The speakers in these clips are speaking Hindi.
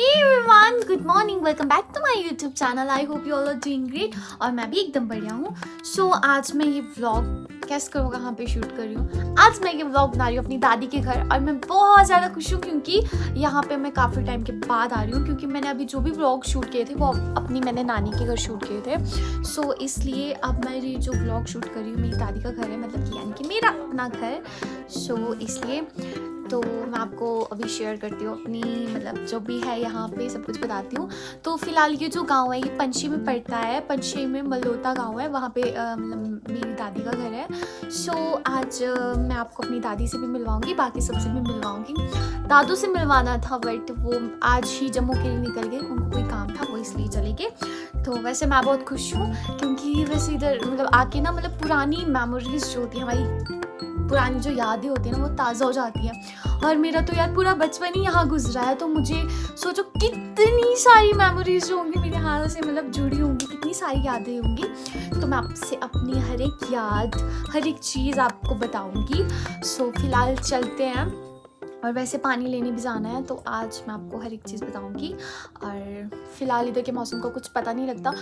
Hey everyone, good morning. Welcome back to my YouTube channel. I hope you all are doing great. और मैं भी एकदम बढ़िया हूँ. So आज मैं ये vlog कैसे करूँ कहाँ पे शूट कर रही हूँ. आज मैं ये vlog बना रही हूँ अपनी दादी के घर और मैं बहुत ज़्यादा खुश हूँ क्योंकि यहाँ पे मैं काफ़ी टाइम के बाद आ रही हूँ क्योंकि मैंने अभी जो भी vlog शूट किए थे वो अपनी मैंने नानी के घर शूट किए थे. So इसलिए अब मैं ये जो vlog शूट कर रही हूँ मेरी दादी का घर है, मतलब कि यानी कि मेरा अपना घर. So इसलिए तो मैं आपको अभी शेयर करती हूँ अपनी मतलब जो भी है यहाँ पे सब कुछ बताती हूँ. तो फिलहाल ये जो गांव है ये पंचशी में पड़ता है. पंचशी में मलोता गांव है, वहाँ पे मतलब मेरी दादी का घर है. सो आज मैं आपको अपनी दादी से भी मिलवाऊंगी, बाकी सबसे भी मिलवाऊंगी. दादू से मिलवाना था बट वो आज ही जम्मू के लिए निकल गए, उनको कोई काम था वो इसलिए चले गए. तो वैसे मैं बहुत खुश हूँ क्योंकि वैसे इधर मतलब आके ना मतलब पुरानी मेमोरीज जो होती है हमारी, पुरानी जो यादें होती हैं ना वो ताज़ा हो जाती हैं. और मेरा तो यार पूरा बचपन ही यहाँ गुजरा है, तो मुझे सोचो कितनी सारी मेमोरीज जो होंगी मेरे हाथ से मतलब जुड़ी होंगी, कितनी सारी यादें होंगी. तो मैं आपसे अपनी हर एक याद हर एक चीज़ आपको बताऊंगी. सो फिलहाल चलते हैं और वैसे पानी लेने भी जाना है तो आज मैं आपको हर एक चीज़ बताऊंगी. और फिलहाल इधर के मौसम का कुछ पता नहीं लगता,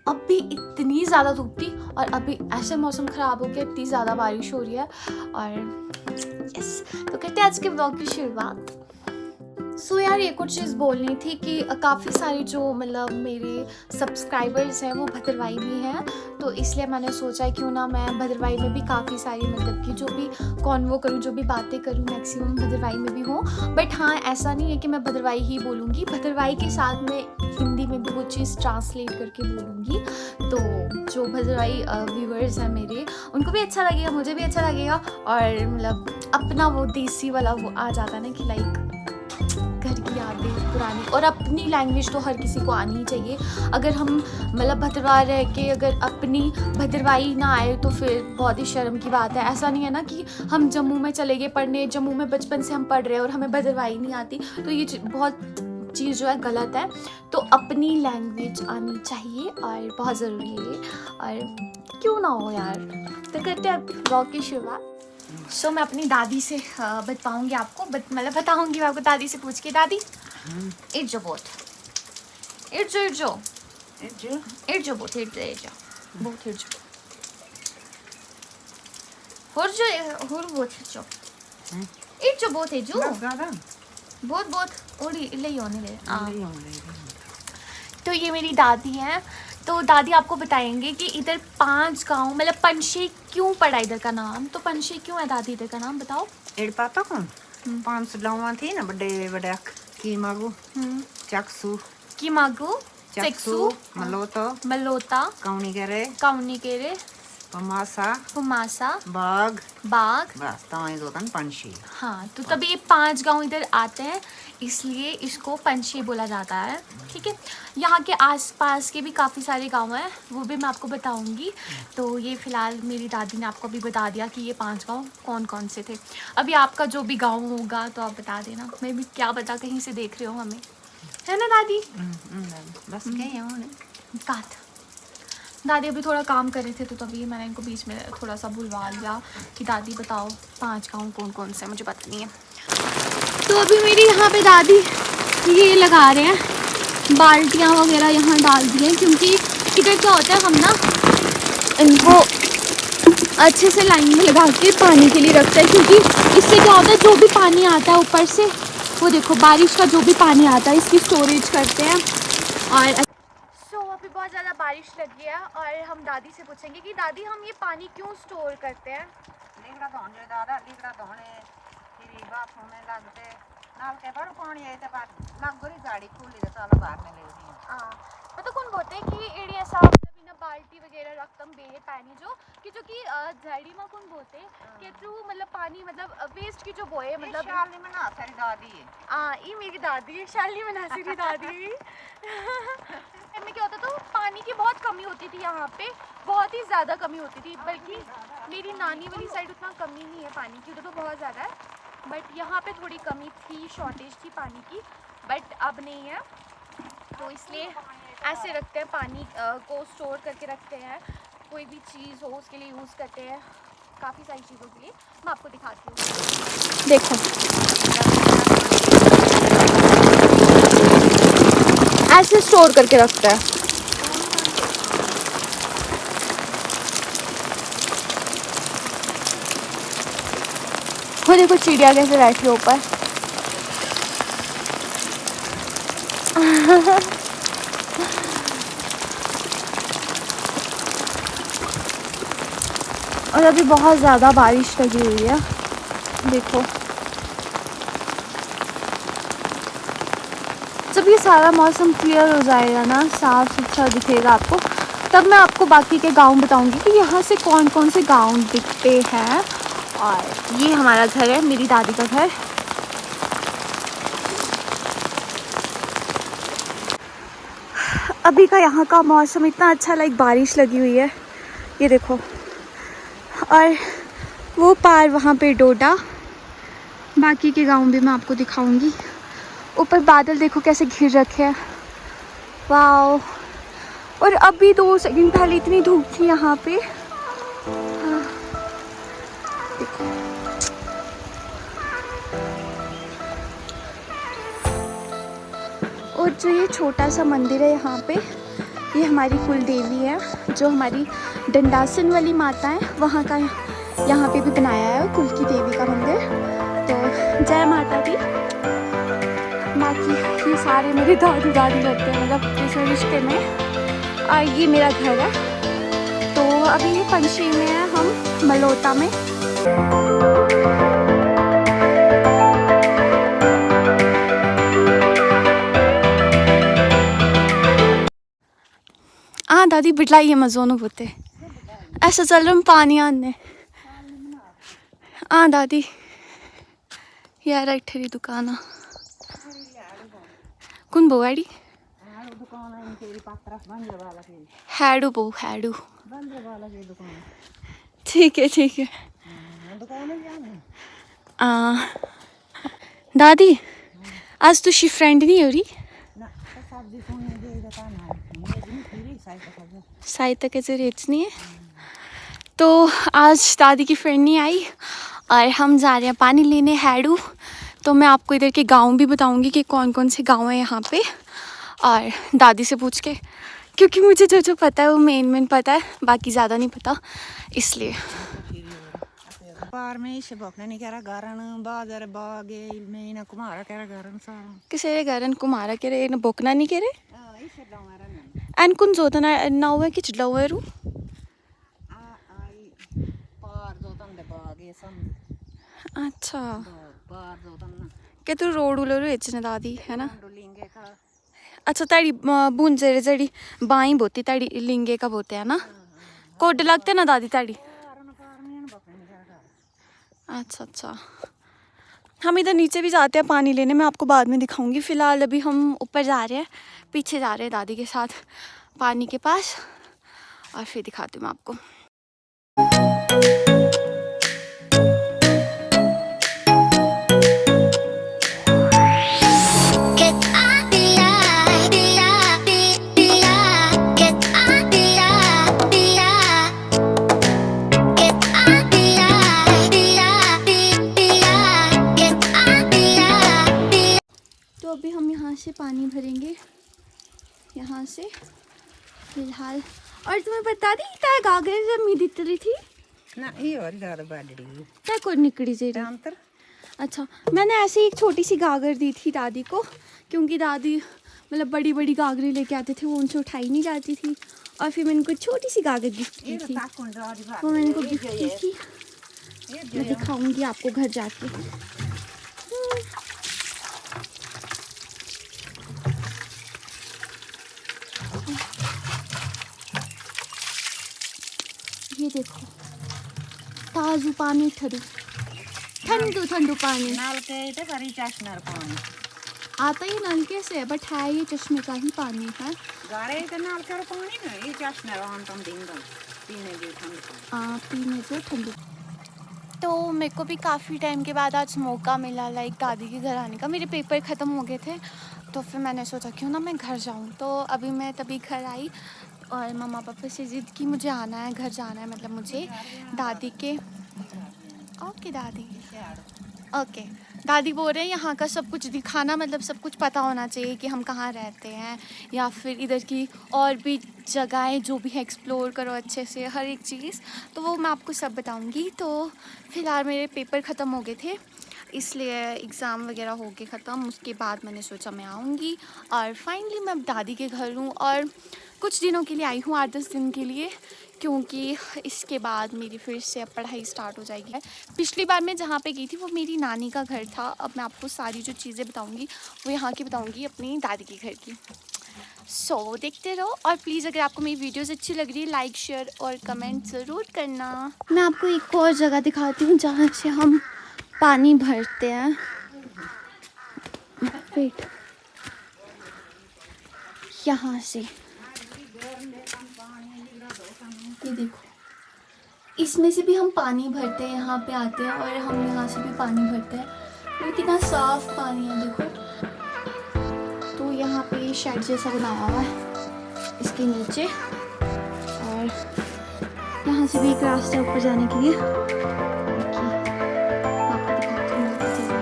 अभी इतनी ज़्यादा धूप थी और अभी ऐसे मौसम ख़राब हो गया, इतनी ज़्यादा बारिश हो रही है. और यस, तो करते हैं आज के व्लॉग की शुरुआत. सो यार एक और चीज़ बोलनी थी कि काफ़ी सारे जो मतलब मेरे सब्सक्राइबर्स हैं वो भद्रवाही भी हैं, तो इसलिए मैंने सोचा है क्यों ना मैं भद्रवाही में भी काफ़ी सारी मतलब कि जो भी कॉन्वो करूँ, जो भी बातें करूँ मैक्सिमम भद्रवाही में भी हो. बट हाँ, ऐसा नहीं है कि मैं भद्रवाही ही बोलूँगी, भद्रवाही के साथ में हिंदी में भी वो चीज़ ट्रांसलेट करके बोलूँगी. तो जो भद्रवाही व्यूअर्स हैं मेरे, उनको भी अच्छा लगेगा, मुझे भी अच्छा लगेगा. और मतलब अपना वो देसी वाला वो आ जाता है ना कि लाइक घर की यादें पुरानी. और अपनी लैंग्वेज तो हर किसी को आनी ही चाहिए. अगर हम मतलब भद्रवाही रह के अगर अपनी भद्रवाही ना आए तो फिर बहुत ही शर्म की बात है. ऐसा नहीं है ना कि हम जम्मू में चले गए पढ़ने, जम्मू में बचपन से हम पढ़ रहे हैं और हमें भद्रवाही नहीं आती, तो ये बहुत चीज़ जो है गलत है. तो अपनी लैंग्वेज आनी चाहिए और बहुत ज़रूरी है ये. और क्यों ना हो यार, तो करते हैं ब्लॉग की शुरुआत. सो मैं अपनी दादी से बताऊंगी आपको, मतलब बताऊंगी मैं आपको दादी से पूछ के. दादी इर्जो बोट इर्जो इर्जो इर्जो इर्जो बोट इर्जो बोट इर्जो होर्जो होर बोट इर्जो इर्जो बोट इर्जो बोट बोट ओडी ले होने ले. तो ये मेरी दादी हैं. तो दादी आपको बताएंगे कि इधर 5 गांव मतलब पंचशी क्यों पड़ा इधर का नाम. तो पंचशी क्यों है दादी इधर का नाम बताओ. एड़ पाता कौन 5 गाँव थी ना बड़े बड़े कीमागु चक्सू कीमागु चक्सू मलोता काउनीकेरे पमासा पुमासा बाग बस तो पंचशी. हाँ, तो तभी ये 5 गांव इधर आते हैं इसलिए इसको पंचशी बोला जाता है. ठीक है, यहाँ के आसपास के भी काफ़ी सारे गांव हैं, वो भी मैं आपको बताऊंगी. तो ये फ़िलहाल मेरी दादी ने आपको भी बता दिया कि ये 5 गांव कौन कौन से थे. अभी आपका जो भी गांव होगा तो आप बता देना, मैं भी क्या पता कहीं से देख रहे हो हमें, है ना दादी. बस कहा था दादी अभी थोड़ा काम कर रहे थे तो तभी मैंने इनको बीच में थोड़ा सा बुलवा लिया कि दादी बताओ 5 गाँव कौन कौन से, मुझे पता नहीं है. तो अभी मेरी यहाँ पे दादी ये लगा रहे हैं बाल्टियाँ वगैरह यहाँ डाल दी हैं क्योंकि इधर क्या होता है हम ना इनको अच्छे से लाइन में लगा के पानी के लिए रखते हैं, क्योंकि इससे क्या होता है जो भी पानी आता है ऊपर से वो देखो बारिश का जो भी पानी आता है इसकी स्टोरेज करते हैं. और अभी बहुत ज़्यादा बारिश लगी है और हम दादी से पूछेंगे कि दादी हम ये पानी क्यों स्टोर करते हैं. लीकड़ा धोने दादा लीकड़ा धोने फिर बाथरूम में लगते नाल के बड़ पानी आए तो बाद लग गई गाड़ी खुली तो चलो बाहर में ले दी. हाँ, मतलब कौन बोलते हैं कि एड़ी ऐसा मतलब बिना बाल्टी वगैरह रखतम बेरे पानी जो कि झाड़ी में कौन बोलते हैं कि तू मतलब पानी मतलब वेस्ट की जो बोए मतलब शाली में ना सारी दादी है. हाँ, ये मेरी दादी है, शाली में ना सारी दादी. में क्या होता तो पानी की बहुत कमी होती थी यहाँ पे, बहुत ही ज़्यादा कमी होती थी. बल्कि मेरी नानी वाली साइड उतना कमी नहीं है पानी की, तो बहुत ज़्यादा है. बट यहाँ पे थोड़ी कमी थी, शॉर्टेज थी पानी की, बट अब नहीं है. तो इसलिए ऐसे रखते हैं पानी को स्टोर करके रखते हैं. कोई भी चीज़ हो उसके लिए यूज़ करते हैं, काफ़ी सारी चीज़ों के लिए. मैं आपको दिखाती हूँ, देखो कैसे स्टोर करके रखता है। वो देखो चिड़िया कैसे बैठी है ऊपर। और अभी बहुत ज़्यादा बारिश लगी हुई है, देखो। जब ये सारा मौसम क्लियर हो जाएगा ना, साफ सुथरा दिखेगा आपको, तब मैं आपको बाकी के गांव बताऊंगी कि यहाँ से कौन कौन से गांव दिखते हैं। और ये हमारा घर है, मेरी दादी का घर। अभी का यहाँ का मौसम इतना अच्छा, लाइक बारिश लगी हुई है, ये देखो। और वो पार वहाँ पे डोडा, बाकी के गांव भी मैं आपको दिखाऊंगी। ऊपर बादल देखो कैसे घिर रखे हैं, वाओ। और अभी 2 सेकंड पहले इतनी धूप थी यहाँ पे, हाँ, देखो। और जो ये छोटा सा मंदिर है यहाँ पे, ये हमारी कुल देवी है, जो हमारी डंडासन वाली माता है, वहाँ का यहाँ पे भी बनाया है कुल की देवी का मंदिर। तो जय माता दी। बाकी ये सारे मेरे दादी लगते हैं, मतलब इस रिश्ते में। और ये मेरा घर है। तो अभी ये पंचशी में है, हम मलोटा में। हाँ दादी बिटलाई मजोनो होते ऐसा चल रहा पानी आने। हाँ दादी यार इठरी दुकान कौन बोवाड़ी हैडू बो हैडू। ठीक है ठीक है। दादी आज तुझी फ्रेंड नहीं हो रही? सहायता के नहीं है। तो आज दादी की फ्रेंड नहीं आई और हम जा रहे हैं पानी लेने हैडू। तो मैं आपको इधर के गांव भी बताऊंगी कि कौन कौन से गांव हैं यहाँ पे, और दादी से पूछ के, क्योंकि मुझे जो जो पता है वो मेन पता है, बाकी ज़्यादा नहीं पता, इसलिए। किसे गरन कुमारा के रे बोकना नहीं के रे एन कुन जोतना नाव है कि चिल्लाओ है रू। अच्छा के तू रोड उलो इचने दादी है ना। अच्छा ताड़ी बूंद जड़ी जड़ी बाई बोती ताड़ी लिंगे का बोते है ना, कोड लगते ना दादी ताड़ी। अच्छा अच्छा। हम इधर नीचे भी जाते हैं पानी लेने, मैं आपको बाद में दिखाऊंगी। फ़िलहाल अभी हम ऊपर जा रहे हैं, पीछे जा रहे हैं दादी के साथ पानी के पास, और फिर दिखाती हूँ मैं आपको। तो अभी हम यहाँ से पानी भरेंगे, यहाँ से फिलहाल। और तुम्हें बता दी ताया गागरे जब मी दित रही थी ना, ये और ज़्यादा बढ़ क्या को निकली जे रही। अच्छा मैंने ऐसे ही एक छोटी सी गागर दी थी दादी को, क्योंकि दादी मतलब बड़ी बड़ी गागरें लेके आते थे, वो उनसे उठाई नहीं जाती थी, और फिर मैंने उनको छोटी सी गागर गिफ्ट की थी, वो मैंने उनको गिफ्ट की थी। मैं दिखाऊंगी आपको घर जाके। ये देखो ताजू पानी, ठंडू ठंडू पानी। नल के तो करी चश्मर पानी आता ही नलके से, बट है ये चश्मे का ही पानी है। गारे तो नल का पानी ना, ये चश्मर हम तुम दिन पीने जो ठंडू पीने जो ठंडू। तो मेरे को भी काफ़ी टाइम के बाद आज मौका मिला लाइक दादी के घर आने का। मेरे पेपर ख़त्म हो गए थे, तो फिर मैंने सोचा क्यों ना मैं घर जाऊँ। तो अभी मैं तभी घर आई और मम्मा पापा से ज़िद की मुझे आना है, घर जाना है, मतलब मुझे दादी के। ओके दादी। ओके दादी बोल रहे हैं यहाँ का सब कुछ दिखाना, मतलब सब कुछ पता होना चाहिए कि हम कहाँ रहते हैं, या फिर इधर की और भी जगहें जो भी है एक्सप्लोर करो अच्छे से, हर एक चीज़। तो वो मैं आपको सब बताऊँगी। तो फ़िलहाल मेरे पेपर ख़त्म हो गए थे, इसलिए एग्ज़ाम वगैरह हो गए ख़त्म। उसके बाद मैंने सोचा मैं आऊँगी, और फाइनली मैं अब दादी के घर हूँ, और कुछ दिनों के लिए आई हूँ, 8-10 दिन के लिए, क्योंकि इसके बाद मेरी फिर से अब पढ़ाई स्टार्ट हो जाएगी। पिछली बार मैं जहाँ पे गई थी वो मेरी नानी का घर था। अब मैं आपको सारी जो चीज़ें बताऊँगी वो यहाँ की बताऊँगी, अपनी दादी के घर की। सो देखते रहो, और प्लीज़ अगर आपको मेरी वीडियोस अच्छी लग रही है लाइक शेयर और कमेंट ज़रूर करना। मैं आपको एक और जगह दिखाती हूँ जहाँ से हम पानी भरते हैं। वेट, यहाँ से ये देखो, इसमें से भी हम पानी भरते हैं, यहाँ पे आते हैं और हम यहाँ से भी पानी भरते हैं। तो कितना साफ पानी है देखो। तो यहाँ पे शेड जैसा बनाया हुआ है इसके नीचे, और यहाँ से भी एक रास्ता ऊपर जाने के लिए। आपको दिखाती हूँ मैं कैसे है।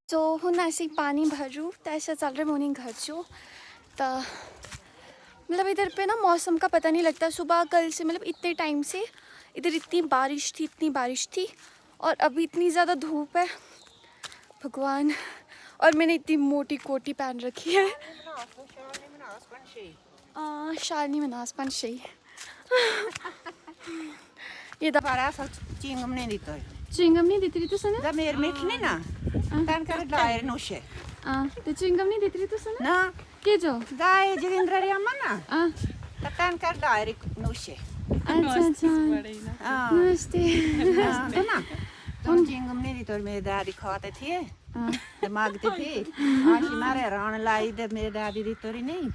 तो हूँ ऐसे ही पानी भरूँ तो ऐसा चल रहा मोर्निंग घर जो, तो मतलब इधर पे ना मौसम का पता नहीं लगता। सुबह कल से मतलब इतने टाइम से इधर इतनी बारिश थी, और अभी इतनी ज़्यादा धूप है भगवान। और मैंने इतनी मोटी कोटी पहन रखी है। शालिनी मनास पंशई ये bara så chingom ne dito. Chingam नहीं देती रही तो सुना। Da mer mikni na. Tan kar dair noshe. तो चिंगम नहीं देती रही तो सुना Na के जो dai jirindra yamana. Tan kar dair noshe. अच्छा नमस्ते। ना तुम चिंगम ने dito मेरी दादी खाते थे। तो मांगते थे। आज हमारे रान लाई दे मेरी दादी दी तोरी नहीं।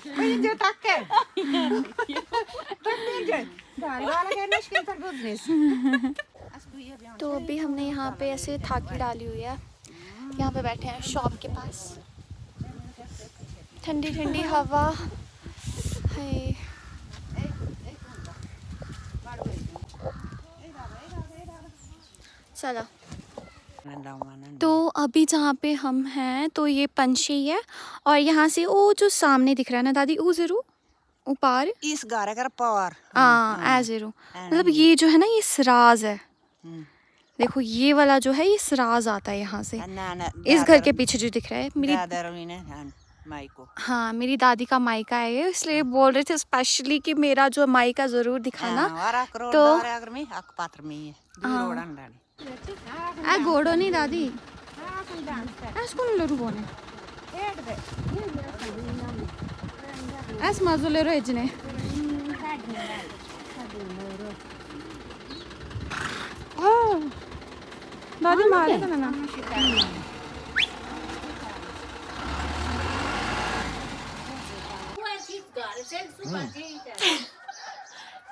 वही जो तक है। तो अभी हमने यहाँ पे ऐसे थाकी डाली हुई है, यहाँ पे बैठे हैं शॉप के पास, ठंडी ठंडी हवा है। चलो, तो अभी जहाँ पे हम हैं तो ये पंछी है, और यहाँ से वो जो सामने दिख रहा है ना दादी, वो ज़रूर ऊपर इस गारे का पार हाँ ज़रूर, मतलब ये जो है ना ये सराज है। देखो ये वाला जो है ये सराज आता है यहाँ से, इस घर के पीछे जो दिख रहा है मेरी हाँ मेरी दादी का मायका है ये, इसलिए बोल रहे थे स्पेशली कि मेरा जो मायका ज़रूर दिखाना। तो घोड़ो नहीं दादी बोने ऐस मजो ले रहे इजने दादी मारे तो ना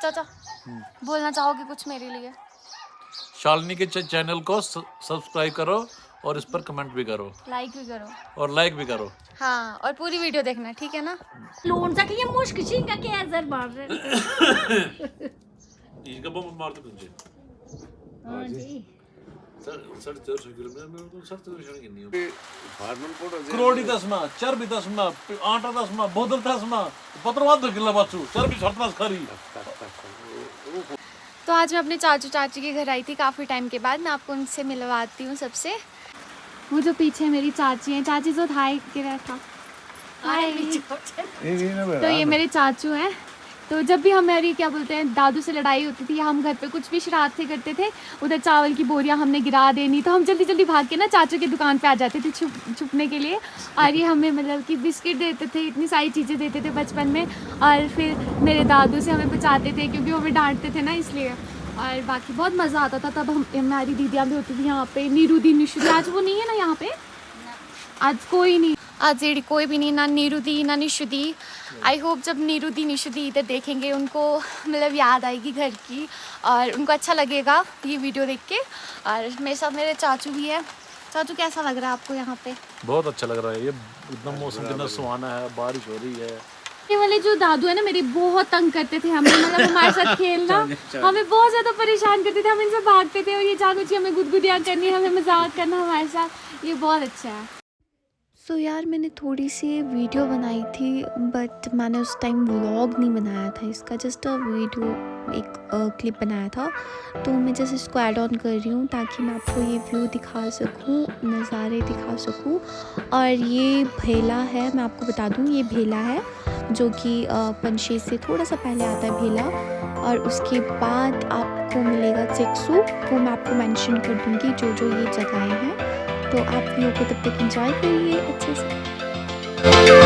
चाचा बोलना चाहोगे कुछ मेरे लिए? शालिनी के चैनल को सब्सक्राइब करो और इस पर कमेंट भी करो, लाइक भी करो, और लाइक भी करो। हाँ और पूरी वीडियो देखना, ठीक है ना? लोन सा ये मुश्क छिंगा के असर मार रहे इसका बम मार दो तुझे। हां जी सर किलोमीटर सर कितनी फार्मन कोड करोड़ी दसमा चरबी दसमा आटा दसमा बोतल दसमा पत्रवाद किला बाचू चरबी छटनास खरी। तो आज मैं अपने चाचू चाची के घर आई थी काफ़ी टाइम के बाद। मैं आपको उनसे मिलवाती हूँ सबसे। वो जो पीछे मेरी चाची हैं, चाची जो थाई के रहता तो ये मेरे चाचू हैं। तो जब भी हमारी क्या बोलते हैं दादू से लड़ाई होती थी या हम घर पे कुछ भी शरारतें करते थे, उधर चावल की बोरियां हमने गिरा देनी, तो हम जल्दी जल्दी भाग के ना चाचू की दुकान पे आ जाते थे छुपने के लिए। और ये हमें मतलब कि बिस्किट देते थे, इतनी सारी चीज़ें देते थे बचपन में। और फिर मेरे दादू से हमें बचाते थे क्योंकि वो हमें डांटते थे ना, इसलिए। और बाकी बहुत मज़ा आता था। तब हमारी दीदियाँ भी होती थी यहाँ पे, नीरू दी निशु दी। आज वो नहीं है ना यहाँ पे, आज कोई नहीं। आज जेडी कोई भी नहीं, ना नीरू दी ना निशु दी। आई होप जब नीरू दी निशु दी इधर देखेंगे उनको मतलब याद आएगी घर की और उनको अच्छा लगेगा ये वीडियो देख के। और मेरे साथ मेरे चाचू भी है। चाचू कैसा लग रहा है आपको यहाँ पे? बहुत अच्छा लग रहा है, ये एकदम मौसम कितना सुहाना है, बारिश हो रही है। ये वाले जो दादू है ना मेरे बहुत तंग करते थे हमें, मतलब हमारे साथ खेलना हमें बहुत ज़्यादा परेशान करते थे, हम इनसे भागते थे और ये चाकू जी हमें गुदगुदियाँ करनी, हमें मजाक करना हमारे साथ, ये बहुत अच्छा है। सो यार मैंने थोड़ी सी वीडियो बनाई थी बट मैंने उस टाइम व्लॉग नहीं बनाया था इसका, जस्ट वीडियो एक क्लिप बनाया था। तो मैं जस्ट इसको ऐड ऑन कर रही हूँ ताकि मैं आपको ये व्यू दिखा सकूँ, नज़ारे दिखा सकूँ। और ये भेला है, मैं आपको बता दूँ ये भेला है जो कि पंशेज से थोड़ा सा पहले आता है भेला। और उसके बाद आपको मिलेगा चेक्सू, वो मैं आपको मेंशन कर दूँगी जो जो ये जगहें हैं। तो आप व्यू को तब तक एंजॉय करिए अच्छे से।